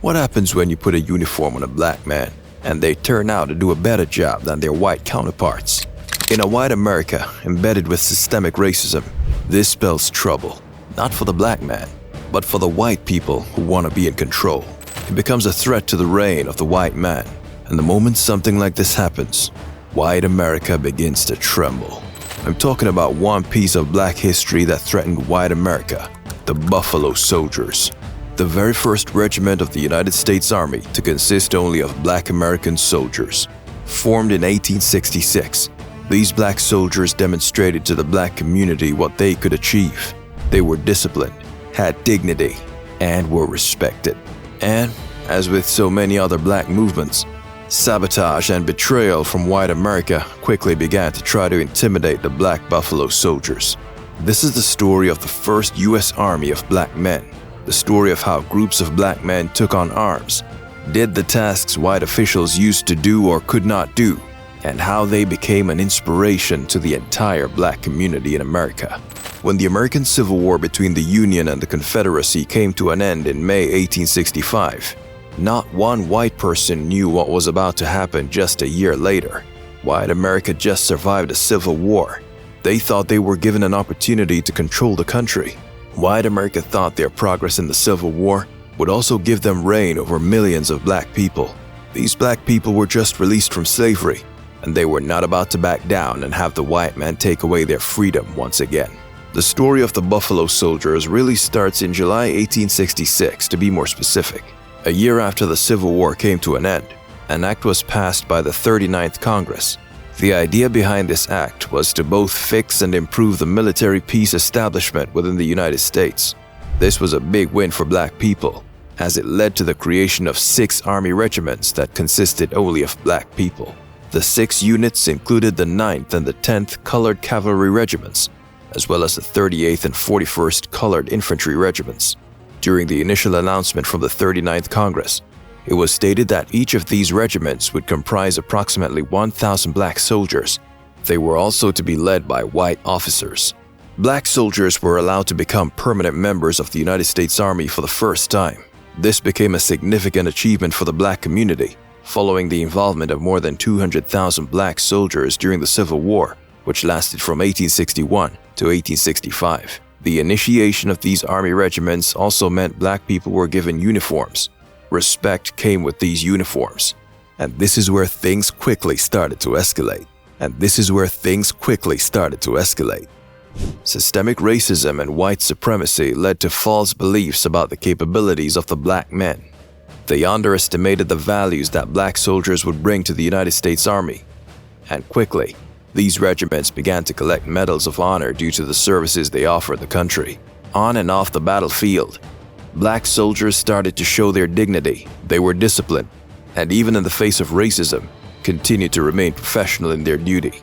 What happens when you put a uniform on a black man and they turn out to do a better job than their white counterparts? In a white America embedded with systemic racism, this spells trouble, not for the black man, but for the white people who want to be in control. It becomes a threat to the reign of the white man, and the moment something like this happens, white America begins to tremble. I'm talking about one piece of black history that threatened white America, the Buffalo Soldiers. The very first regiment of the United States Army to consist only of black American soldiers. Formed in 1866, these black soldiers demonstrated to the black community what they could achieve. They were disciplined, had dignity, and were respected. And, as with so many other black movements, sabotage and betrayal from white America quickly began to try to intimidate the black Buffalo Soldiers. This is the story of the first U.S. Army of black men. The story of how groups of black men took on arms, did the tasks white officials used to do or could not do, and how they became an inspiration to the entire black community in America. When the American Civil War between the Union and the Confederacy came to an end in May 1865, not one white person knew what was about to happen just a year later. White America just survived a civil war. They thought they were given an opportunity to control the country. White America thought their progress in the Civil War would also give them reign over millions of black people. These black people were just released from slavery, and they were not about to back down and have the white man take away their freedom once again. The story of the Buffalo Soldiers really starts in July 1866, to be more specific. A year after the Civil War came to an end, an act was passed by the 39th Congress. The idea behind this act was to both fix and improve the military peace establishment within the United States. This was a big win for black people, as it led to the creation of 6 army regiments that consisted only of black people. The 6 units included the 9th and the 10th Colored Cavalry Regiments, as well as the 38th and 41st Colored Infantry Regiments. During the initial announcement from the 39th Congress, it was stated that each of these regiments would comprise approximately 1,000 black soldiers. They were also to be led by white officers. Black soldiers were allowed to become permanent members of the United States Army for the first time. This became a significant achievement for the black community, following the involvement of more than 200,000 black soldiers during the Civil War, which lasted from 1861 to 1865. The initiation of these army regiments also meant black people were given uniforms. Respect came with these uniforms. And this is where things quickly started to escalate. Systemic racism and white supremacy led to false beliefs about the capabilities of the black men. They underestimated the values that black soldiers would bring to the United States Army. And quickly, these regiments began to collect medals of honor due to the services they offered the country. On and off the battlefield, black soldiers started to show their dignity. They were disciplined, and even in the face of racism, continued to remain professional in their duty.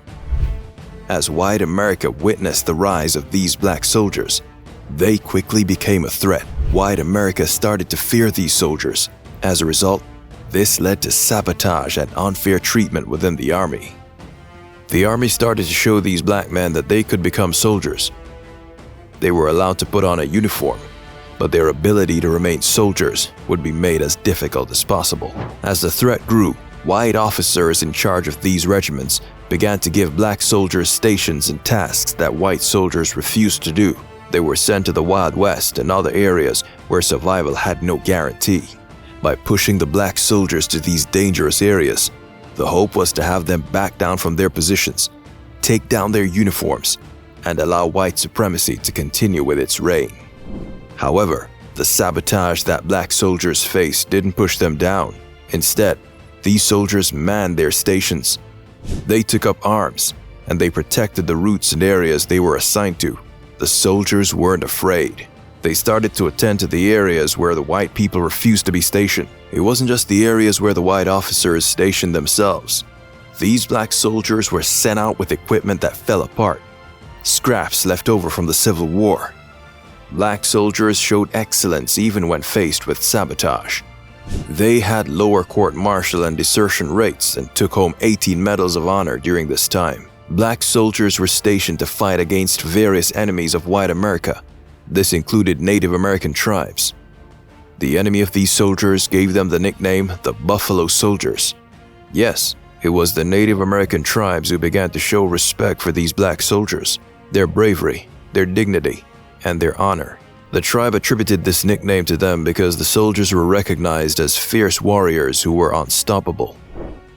As white America witnessed the rise of these black soldiers, they quickly became a threat. White America started to fear these soldiers. As a result, this led to sabotage and unfair treatment within the army. The army started to show these black men that they could become soldiers. They were allowed to put on a uniform, but their ability to remain soldiers would be made as difficult as possible. As the threat grew, white officers in charge of these regiments began to give black soldiers stations and tasks that white soldiers refused to do. They were sent to the Wild West and other areas where survival had no guarantee. By pushing the black soldiers to these dangerous areas, the hope was to have them back down from their positions, take down their uniforms, and allow white supremacy to continue with its reign. However, the sabotage that black soldiers faced didn't push them down. Instead, these soldiers manned their stations. They took up arms, and they protected the routes and areas they were assigned to. The soldiers weren't afraid. They started to attend to the areas where the white people refused to be stationed. It wasn't just the areas where the white officers stationed themselves. These black soldiers were sent out with equipment that fell apart, scraps left over from the Civil War. Black soldiers showed excellence even when faced with sabotage. They had lower court-martial and desertion rates and took home 18 medals of honor during this time. Black soldiers were stationed to fight against various enemies of white America. This included Native American tribes. The enemy of these soldiers gave them the nickname the Buffalo Soldiers. Yes, it was the Native American tribes who began to show respect for these black soldiers, their bravery, their dignity, and their honor. The tribe attributed this nickname to them because the soldiers were recognized as fierce warriors who were unstoppable.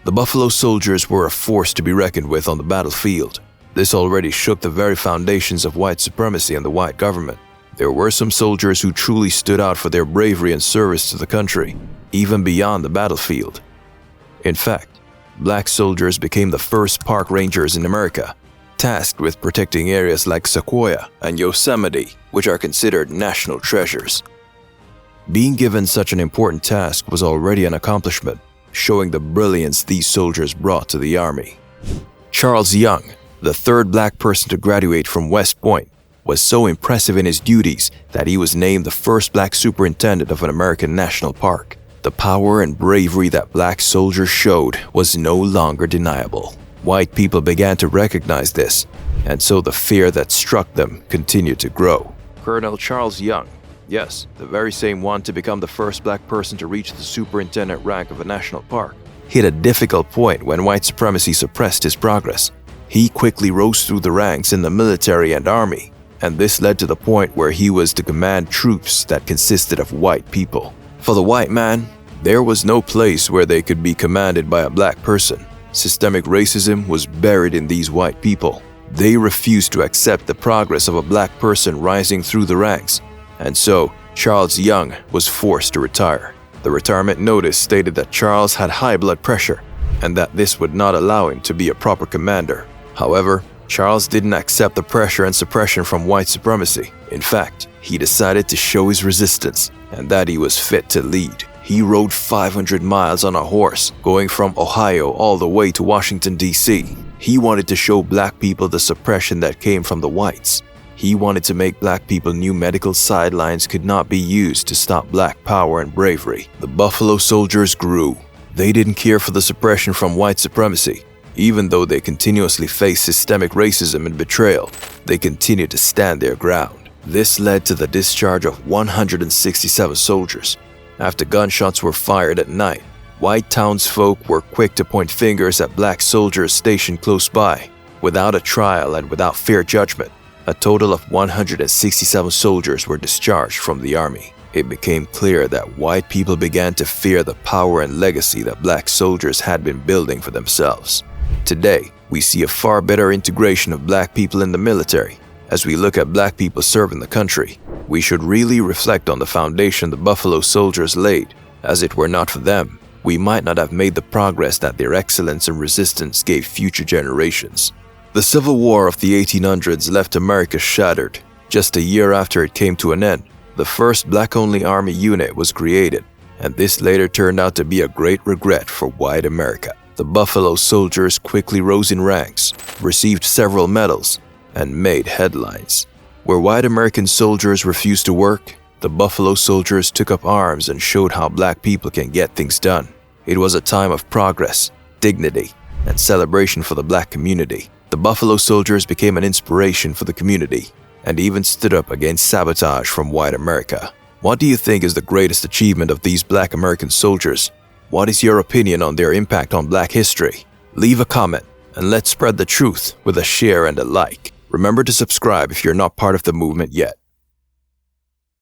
The Buffalo Soldiers were a force to be reckoned with on the battlefield. This already shook the very foundations of white supremacy and the white government. There were some soldiers who truly stood out for their bravery and service to the country, even beyond the battlefield. In fact, black soldiers became the first park rangers in America, tasked with protecting areas like Sequoia and Yosemite, which are considered national treasures. Being given such an important task was already an accomplishment, showing the brilliance these soldiers brought to the Army. Charles Young, the third black person to graduate from West Point, was so impressive in his duties that he was named the first black superintendent of an American national park. The power and bravery that black soldiers showed was no longer deniable. White people began to recognize this, and so the fear that struck them continued to grow. Colonel Charles Young, yes, the very same one to become the first black person to reach the superintendent rank of a national park, hit a difficult point when white supremacy suppressed his progress. He quickly rose through the ranks in the military and army, and this led to the point where he was to command troops that consisted of white people. For the white man, there was no place where they could be commanded by a black person. Systemic racism was buried in these white people. They refused to accept the progress of a black person rising through the ranks, and so Charles Young was forced to retire. The retirement notice stated that Charles had high blood pressure and that this would not allow him to be a proper commander. However, Charles didn't accept the pressure and suppression from white supremacy. In fact, he decided to show his resistance and that he was fit to lead. He rode 500 miles on a horse, going from Ohio all the way to Washington, D.C. He wanted to show black people the suppression that came from the whites. He wanted to make black people knew medical sidelines could not be used to stop black power and bravery. The Buffalo Soldiers grew. They didn't care for the suppression from white supremacy. Even though they continuously faced systemic racism and betrayal, they continued to stand their ground. This led to the discharge of 167 soldiers. After gunshots were fired at night, white townsfolk were quick to point fingers at black soldiers stationed close by. Without a trial and without fair judgment, a total of 167 soldiers were discharged from the army. It became clear that white people began to fear the power and legacy that black soldiers had been building for themselves. Today, we see a far better integration of black people in the military. As we look at black people serving the country, we should really reflect on the foundation the Buffalo Soldiers laid. As it were not for them, we might not have made the progress that their excellence and resistance gave future generations. The Civil War of the 1800s left America shattered. Just a year after it came to an end, the first black-only army unit was created, and this later turned out to be a great regret for white America. The Buffalo Soldiers quickly rose in ranks, received several medals, and made headlines. Where white American soldiers refused to work, the Buffalo Soldiers took up arms and showed how black people can get things done. It was a time of progress, dignity, and celebration for the black community. The Buffalo Soldiers became an inspiration for the community and even stood up against sabotage from white America. What do you think is the greatest achievement of these black American soldiers? What is your opinion on their impact on black history? Leave a comment and let's spread the truth with a share and a like. Remember to subscribe if you're not part of the movement yet.